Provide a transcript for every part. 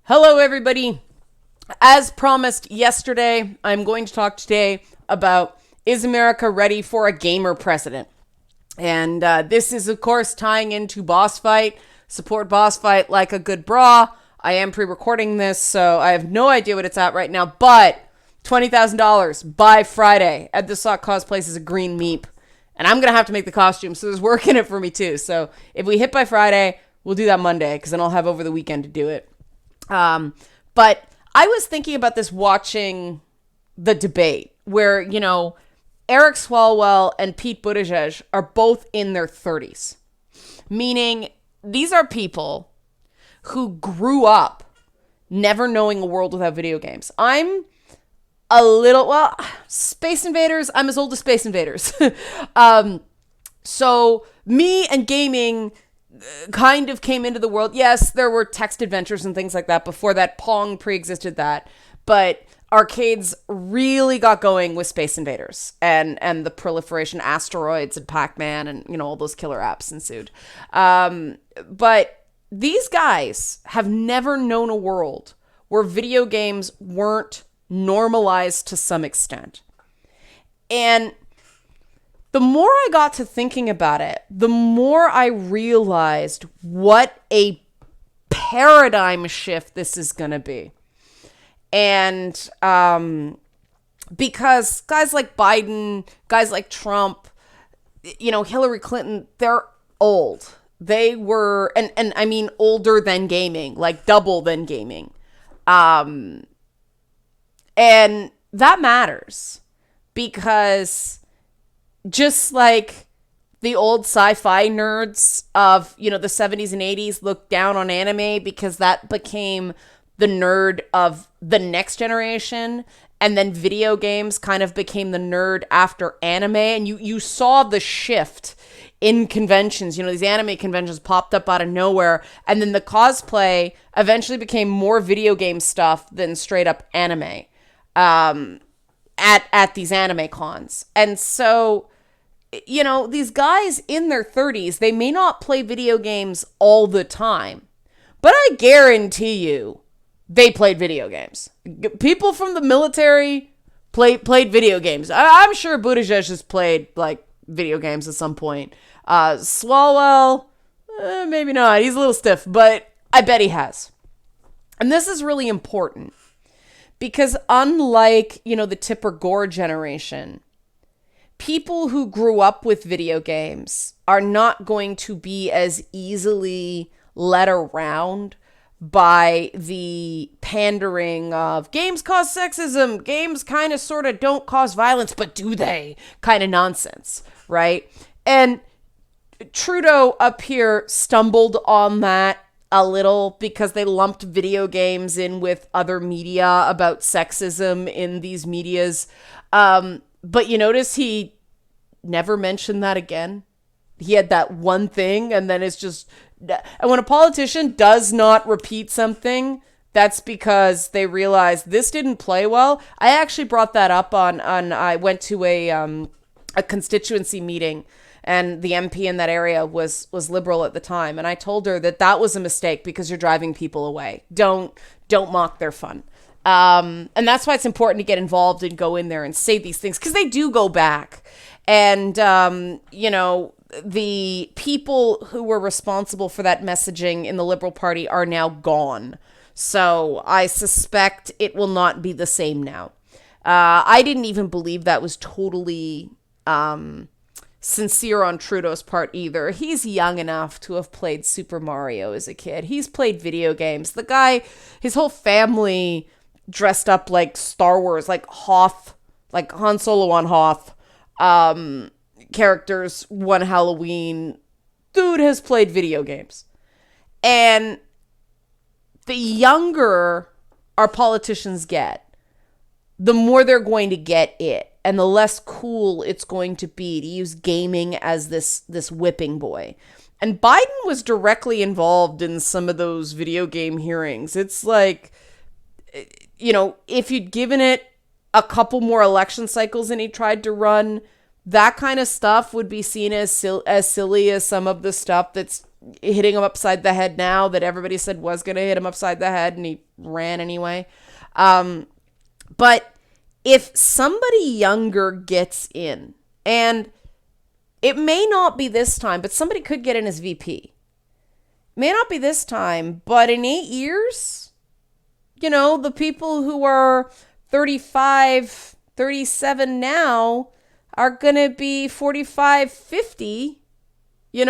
Hello, everybody. As promised yesterday, I'm going to talk today about is America ready for a gamer president? And this is, of course, tying into Boss Fight. Support Boss Fight like a good bra. I am pre-recording this, so I have no idea what it's at right now, but $20,000 by Friday at the Sock Cosplays is a green meep. And I'm going to have to make the costume, so there's work in it for me, too. So if we hit by Friday, we'll do that Monday, because then I'll have over the weekend to do it. But I was thinking about this watching the debate where, Eric Swalwell and Pete Buttigieg are both in their 30s, meaning these are people who grew up never knowing a world without video games. I'm a little, Space Invaders, I'm as old as Space Invaders. So me and gaming kind of came into the world. Yes, there were text adventures and things like that before that. Pong pre-existed that, but arcades really got going with Space Invaders and the proliferation, Asteroids and Pac-Man and all those killer apps ensued. But these guys have never known a world where video games weren't normalized to some extent. And the more I got to thinking about it, the more I realized what a paradigm shift this is going to be. And because guys like Biden, guys like Trump, Hillary Clinton, they're old. They were, and I mean older than gaming, like double than gaming. And that matters because just like the old sci-fi nerds of, the 70s and 80s looked down on anime because that became the nerd of the next generation. And then video games kind of became the nerd after anime. And you saw the shift in conventions. These anime conventions popped up out of nowhere. And then the cosplay eventually became more video game stuff than straight up anime at these anime cons. And so these guys in their 30s, they may not play video games all the time, but I guarantee you they played video games. People from the military played video games. I'm sure Buttigieg has played video games at some point. Swalwell, maybe not. He's a little stiff, but I bet he has. And this is really important because unlike, the Tipper Gore generation, people who grew up with video games are not going to be as easily led around by the pandering of games cause sexism, games kind of sort of don't cause violence, but do they kind of nonsense, right? And Trudeau up here stumbled on that a little because they lumped video games in with other media about sexism in these medias. But you notice he never mentioned that again. He had that one thing, and then it's just... And when a politician does not repeat something, that's because they realize this didn't play well. I actually brought that up on I went to a constituency meeting, and the MP in that area was liberal at the time, and I told her that was a mistake because you're driving people away. Don't mock their fun. And that's why it's important to get involved and go in there and say these things, because they do go back. And, the people who were responsible for that messaging in the Liberal Party are now gone. So I suspect it will not be the same now. I didn't even believe that was totally sincere on Trudeau's part either. He's young enough to have played Super Mario as a kid. He's played video games. The guy, his whole family dressed up like Star Wars, like Hoth, like Han Solo on Hoth. Characters one Halloween. Dude has played video games. And the younger our politicians get, the more they're going to get it, and the less cool it's going to be to use gaming as this whipping boy. And Biden was directly involved in some of those video game hearings. It's like, if you'd given it a couple more election cycles and he tried to run, that kind of stuff would be seen as silly as some of the stuff that's hitting him upside the head now that everybody said was going to hit him upside the head, and he ran anyway. But if somebody younger gets in, and it may not be this time, but somebody could get in as VP. May not be this time, but in 8 years, the people who are 35, 37 now are going to be 45, 50, in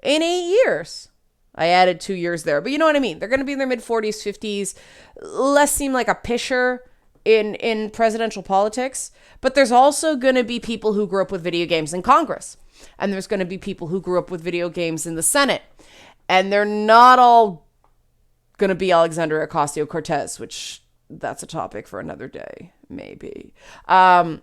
8 years. I added 2 years there, but you know what I mean. They're going to be in their mid-40s, 50s, less seem like a pisher in presidential politics. But there's also going to be people who grew up with video games in Congress. And there's going to be people who grew up with video games in the Senate. And they're not all going to be Alexandria Ocasio-Cortez, which that's a topic for another day, maybe. But,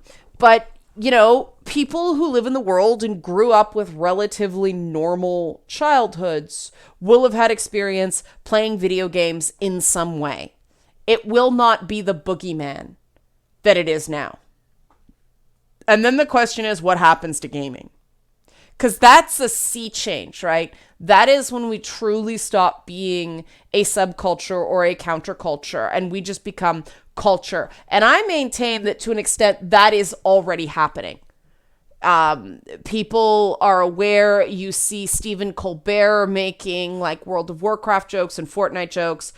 people who live in the world and grew up with relatively normal childhoods will have had experience playing video games in some way. It will not be the boogeyman that it is now. And then the question is, what happens to gaming? Because that's a sea change, right? That is when we truly stop being a subculture or a counterculture and we just become culture. And I maintain that to an extent that is already happening. People are aware. You see Stephen Colbert making like World of Warcraft jokes and Fortnite jokes.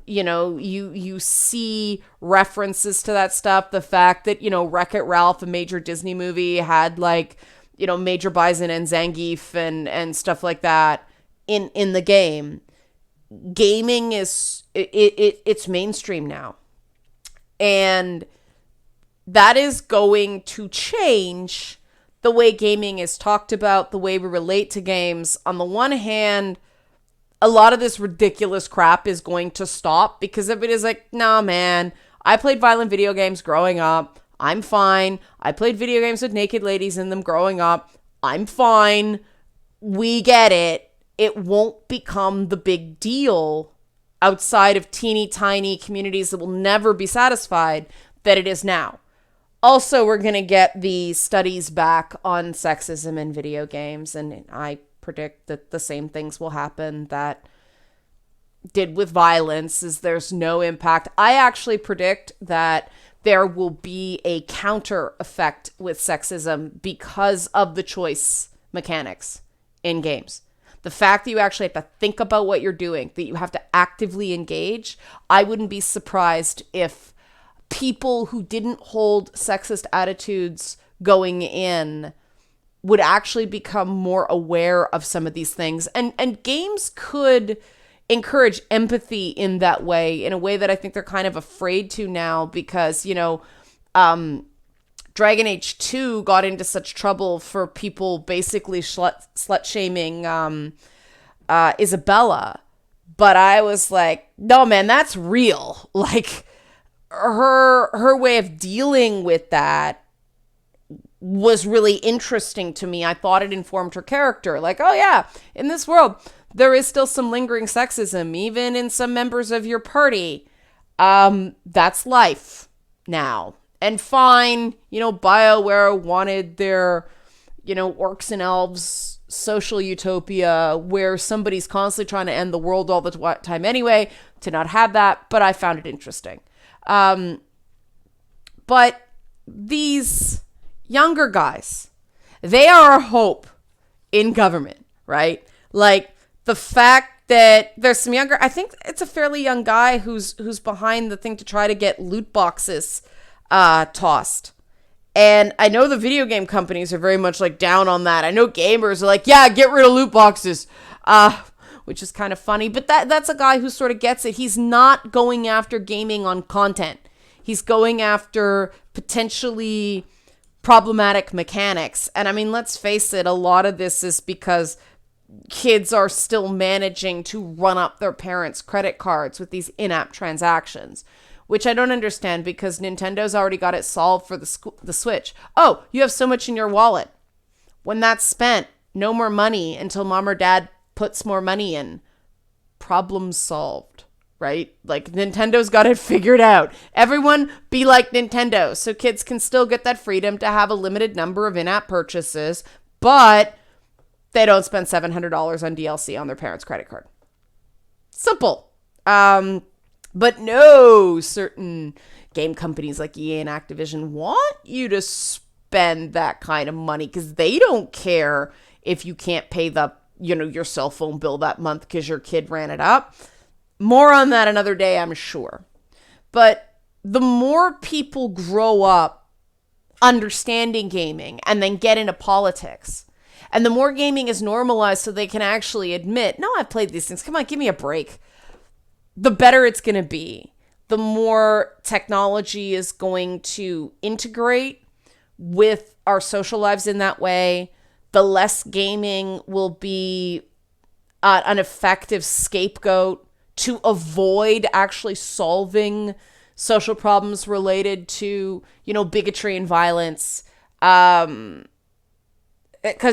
You see references to that stuff. The fact that, Wreck-It Ralph, a major Disney movie, had like, Major Bison and Zangief and stuff like that in the game. Gaming is it's mainstream now. And that is going to change the way gaming is talked about, the way we relate to games. On the one hand, a lot of this ridiculous crap is going to stop because if it is like, nah, man, I played violent video games growing up. I'm fine. I played video games with naked ladies in them growing up. I'm fine. We get it. It won't become the big deal outside of teeny tiny communities that will never be satisfied that it is now. Also, we're going to get the studies back on sexism in video games, and I predict that the same things will happen that did with violence, is there's no impact. I actually predict that there will be a counter effect with sexism because of the choice mechanics in games. The fact that you actually have to think about what you're doing, that you have to actively engage, I wouldn't be surprised if people who didn't hold sexist attitudes going in would actually become more aware of some of these things. And games could encourage empathy in that way, in a way that I think they're kind of afraid to now because, Dragon Age 2 got into such trouble for people basically slut-shaming Isabella. But I was like, no, man, that's real. Like, her way of dealing with that was really interesting to me. I thought it informed her character. Like, oh yeah, in this world, there is still some lingering sexism, even in some members of your party. That's life now. And fine, BioWare wanted their, orcs and elves social utopia where somebody's constantly trying to end the world all the time anyway, to not have that, but I found it interesting. But these younger guys, they are a hope in government, right? Like the fact that there's some younger, I think it's a fairly young guy who's behind the thing to try to get loot boxes tossed. And I know the video game companies are very much like down on that. I know gamers are like, yeah, get rid of loot boxes, which is kind of funny. But that's a guy who sort of gets it. He's not going after gaming on content. He's going after potentially problematic mechanics. And I mean, let's face it, a lot of this is because kids are still managing to run up their parents' credit cards with these in-app transactions, which I don't understand because Nintendo's already got it solved for the Switch. Oh, you have so much in your wallet. When that's spent, no more money until mom or dad puts more money in. Problem solved, right? Like Nintendo's got it figured out. Everyone be like Nintendo so kids can still get that freedom to have a limited number of in-app purchases, but they don't spend $700 on DLC on their parents' credit card. Simple. But no, certain game companies like EA and Activision want you to spend that kind of money because they don't care if you can't pay your cell phone bill that month because your kid ran it up. More on that another day, I'm sure. But the more people grow up understanding gaming and then get into politics, and the more gaming is normalized so they can actually admit, no, I've played these things. Come on, give me a break. The better it's going to be. The more technology is going to integrate with our social lives in that way, the less gaming will be an effective scapegoat to avoid actually solving social problems related to, bigotry and violence. Because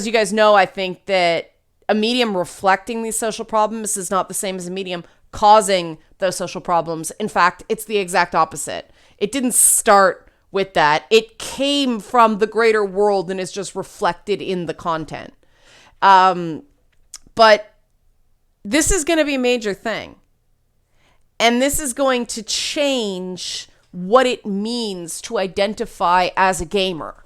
you guys know, I think that a medium reflecting these social problems is not the same as a medium causing those social problems. In fact, it's the exact opposite. It didn't start with that. It came from the greater world and is just reflected in the content. But this is going to be a major thing. And this is going to change what it means to identify as a gamer.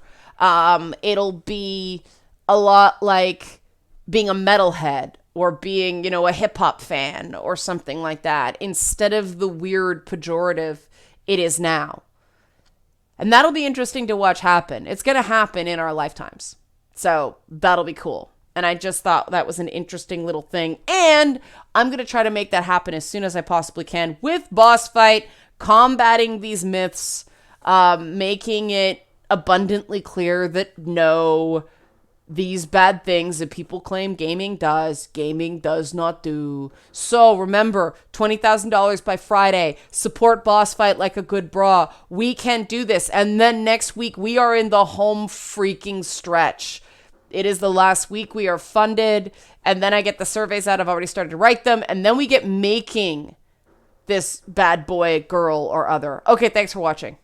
It'll be a lot like being a metalhead or being, a hip hop fan or something like that, instead of the weird pejorative it is now. And that'll be interesting to watch happen. It's going to happen in our lifetimes. So that'll be cool. And I just thought that was an interesting little thing. And I'm going to try to make that happen as soon as I possibly can with Boss Fight, combating these myths, making it abundantly clear that no, these bad things that people claim gaming does not do. So remember, $20,000 by Friday. Support Boss Fight like a good bra. We can do this. And then next week, we are in the home freaking stretch. It is the last week we are funded. And then I get the surveys out. I've already started to write them. And then we get making this bad boy, girl, or other. Okay, thanks for watching.